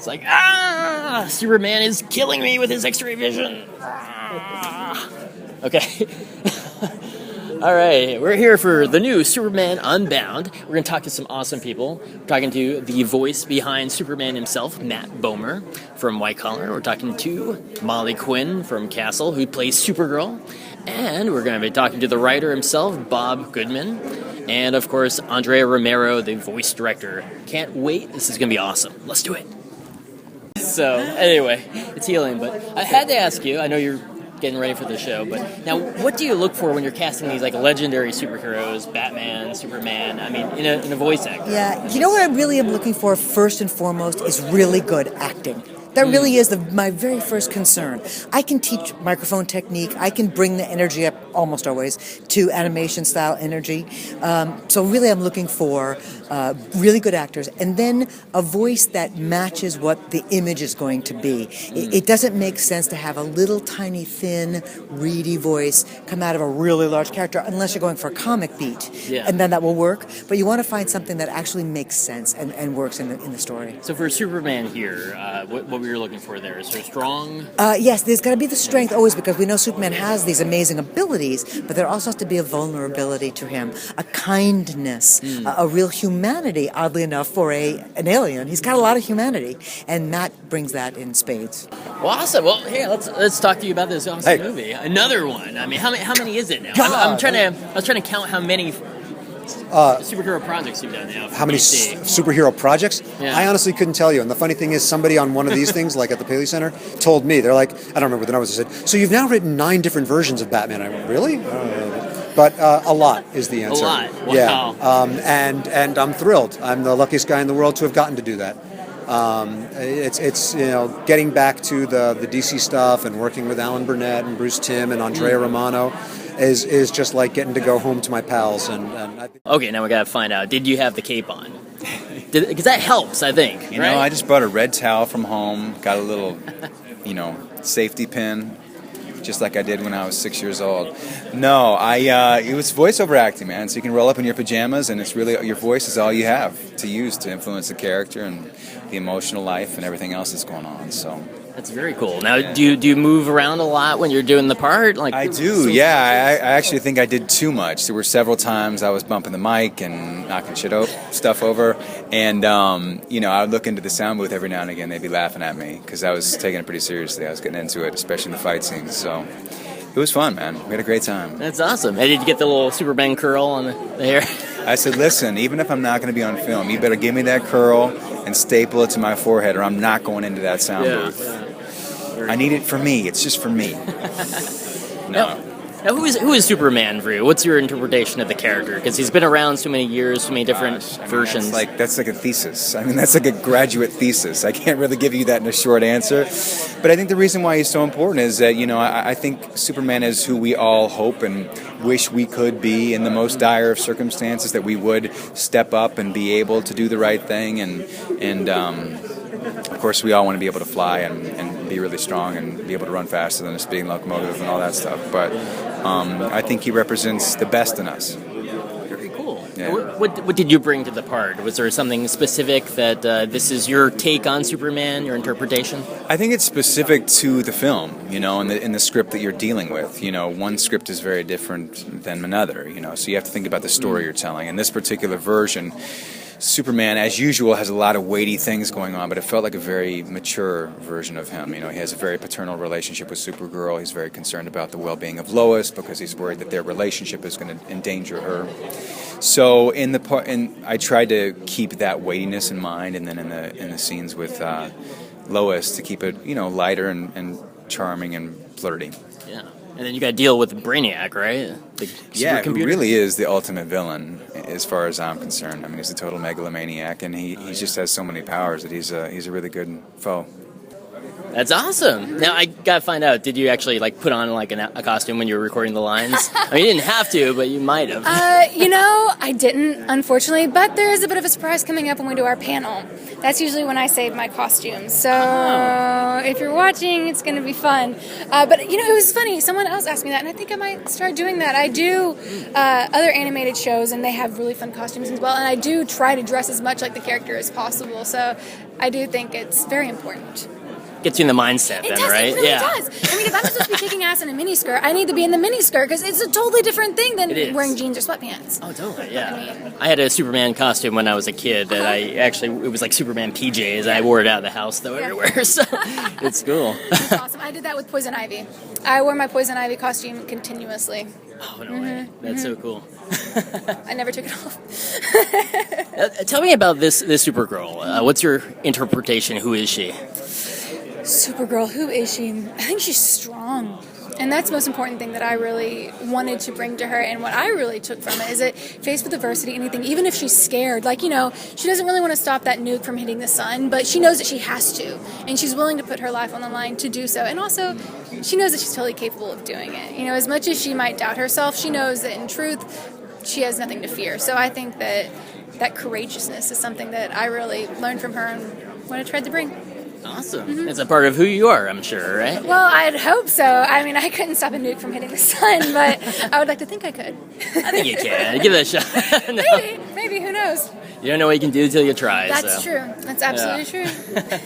It's like, Superman is killing me with his X-ray vision. Ah. Okay. All right, we're here for the new Superman Unbound. We're going to talk to some awesome people. We're talking to the voice behind Superman himself, Matt Bomer from White Collar. We're talking to Molly Quinn from Castle, who plays Supergirl. And we're going to be talking to the writer himself, Bob Goodman. And, of course, Andrea Romano, the voice director. Can't wait. This is going to be awesome. Let's do it. So, anyway, it's healing. But I had to ask you, I know you're getting ready for the show, but now what do you look for when you're casting these like legendary superheroes, Batman, Superman, I mean, in a voice actor? Yeah, you know what I really am looking for first and foremost is really good acting. That really is my very first concern. I can teach microphone technique. I can bring the energy up, almost always, to animation-style energy. So really I'm looking for really good actors. And then a voice that matches what the image is going to be. It doesn't make sense to have a little tiny, thin, reedy voice come out of a really large character unless you're going for a comic beat. Yeah. And then that will work. But you want to find something that actually makes sense and works in the story. So for Superman here, what were you looking for there? Is there strong? Yes, there's got to be the strength always, because we know Superman has these amazing abilities, but there also has to be a vulnerability to him, a kindness, a real humanity, oddly enough, for an alien. He's got a lot of humanity, and Matt brings that in spades. Well, awesome. Well, hey, let's talk to you about this awesome movie. Another one. I mean, how many is it now? I was trying to count how many superhero projects you've done now. How many superhero projects? Yeah. I honestly couldn't tell you. And the funny thing is, somebody on one of these things, like at the Paley Center, told me, they're like, I don't remember the numbers, they said, so you've now written 9 different versions of Batman. I went, really? But a lot is the answer. A lot? Wow. Yeah. And I'm thrilled. I'm the luckiest guy in the world to have gotten to do that. It's getting back to the DC stuff and working with Alan Burnett and Bruce Timm and Andrea Romano is just like getting to go home to my pals. Okay, now we got to find out, did you have the cape on? Because that helps, I think. You know, I just brought a red towel from home, got a little, safety pin, just like I did when I was 6 years old. No, it was voiceover acting, man. So you can roll up in your pajamas, and it's really, your voice is all you have to use to influence the character and the emotional life and everything else that's going on. So that's very cool. Now, do you move around a lot when you're doing the part? Like I do, yeah. I actually think I did too much. There were several times I was bumping the mic and knocking stuff over, and I would look into the sound booth every now and again. They'd be laughing at me because I was taking it pretty seriously. I was getting into it, especially in the fight scenes. So it was fun, man. We had a great time. That's awesome. Hey, did you get the little Superman curl on the hair? I said, listen, even if I'm not going to be on film, you better give me that curl and staple it to my forehead, or I'm not going into that sound booth. Yeah. I need it for me. It's just for me. No. Now, who is Superman for you? What's your interpretation of the character? Because he's been around so many years, so many different versions. That's like a thesis. I mean, that's like a graduate thesis. I can't really give you that in a short answer. But I think the reason why he's so important is that, I think Superman is who we all hope and wish we could be in the most dire of circumstances, that we would step up and be able to do the right thing. And of course, we all want to be able to fly and be really strong and be able to run faster than a speeding locomotive and all that stuff. But I think he represents the best in us. Very cool. Yeah. What did you bring to the part? Was there something specific that this is your take on Superman, your interpretation? I think it's specific to the film, in the script that you're dealing with. One script is very different than another, so you have to think about the story you're telling. In this particular version, Superman, as usual, has a lot of weighty things going on, but it felt like a very mature version of him. He has a very paternal relationship with Supergirl. He's very concerned about the well-being of Lois because he's worried that their relationship is going to endanger her. So I tried to keep that weightiness in mind, and then in the scenes with Lois to keep it, lighter and charming and flirty. Yeah. And then you got to deal with Brainiac, right? Who really is the ultimate villain, as far as I'm concerned. I mean, he's a total megalomaniac, and he just has so many powers that he's a really good foe. That's awesome. Now, I got to find out, did you actually put on a costume when you were recording the lines? I mean, you didn't have to, but you might have. I didn't, unfortunately, but there is a bit of a surprise coming up when we do our panel. That's usually when I save my costumes. So if you're watching, it's going to be fun. But, it was funny. Someone else asked me that, and I think I might start doing that. I do other animated shows, and they have really fun costumes as well, and I do try to dress as much like the character as possible. So I do think it's very important. Gets you in the mindset It then, does. right? It really does. I mean, if I'm supposed to be kicking ass in a miniskirt, I need to be in the miniskirt because it's a totally different thing than It is. wearing jeans or sweatpants. Oh, totally, yeah. I mean- I had a Superman costume when I was a kid that it was like Superman PJs. I wore it out of the house, though, everywhere, so it's cool. That's awesome. I did that with Poison Ivy. I wore my Poison Ivy costume continuously. Oh, no way. That's so cool. I never took it off. Tell me about this Supergirl. What's your interpretation? Who is she? Supergirl, who is she? I think she's strong. And that's the most important thing that I really wanted to bring to her, and what I really took from it is that faced with adversity, anything, even if she's scared, like, you know, she doesn't really want to stop that nuke from hitting the sun, but she knows that she has to, and she's willing to put her life on the line to do so, and also, she knows that she's totally capable of doing it. You know, as much as she might doubt herself, she knows that in truth, she has nothing to fear. So I think that courageousness is something that I really learned from her and what I tried to bring. Awesome. It's a part of who you are, I'm sure, right? Well, I'd hope so. I mean, I couldn't stop a nuke from hitting the sun, but I would like to think I could. I think you can. Give it a shot. No. Maybe, who knows? You don't know what you can do until you try. That's so. true. That's absolutely true.